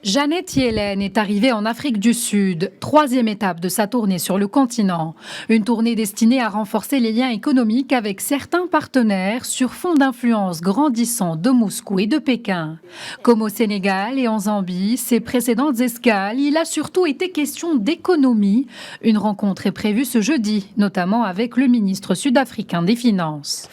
Janet Yellen est arrivée en Afrique du Sud, troisième étape de sa tournée sur le continent. Une tournée destinée à renforcer les liens économiques avec certains partenaires sur fond d'influence grandissant de Moscou et de Pékin. Comme au Sénégal et en Zambie, ses précédentes escales, il a surtout été question d'économie. Une rencontre est prévue ce jeudi, notamment avec le ministre sud-africain des Finances.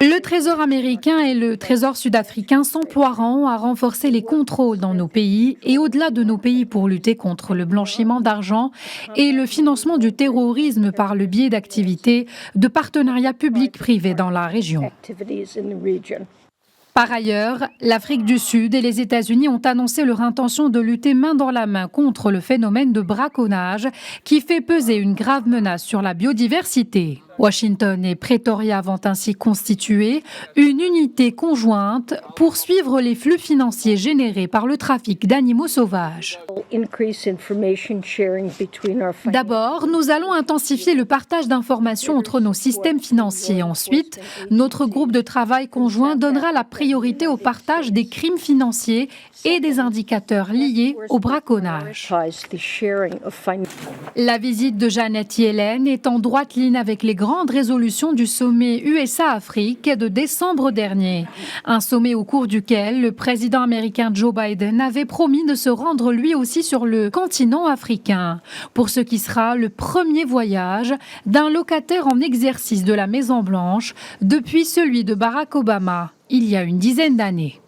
Le Trésor américain et le Trésor sud-africain s'emploieront à renforcer les contrôles dans nos pays et au-delà de nos pays pour lutter contre le blanchiment d'argent et le financement du terrorisme par le biais d'activités de partenariats publics-privés dans la région. Par ailleurs, l'Afrique du Sud et les États-Unis ont annoncé leur intention de lutter main dans la main contre le phénomène de braconnage qui fait peser une grave menace sur la biodiversité. Washington et Pretoria vont ainsi constituer une unité conjointe pour suivre les flux financiers générés par le trafic d'animaux sauvages. D'abord, nous allons intensifier le partage d'informations entre nos systèmes financiers. Ensuite, notre groupe de travail conjoint donnera la priorité au partage des crimes financiers et des indicateurs liés au braconnage. La visite de Janet Yellen est en droite ligne avec les grandes résolutions du sommet USA-Afrique de décembre dernier. Un sommet au cours duquel le président américain Joe Biden avait promis de se rendre lui aussi sur le continent africain, pour ce qui sera le premier voyage d'un locataire en exercice de la Maison-Blanche depuis celui de Barack Obama, il y a une dizaine d'années.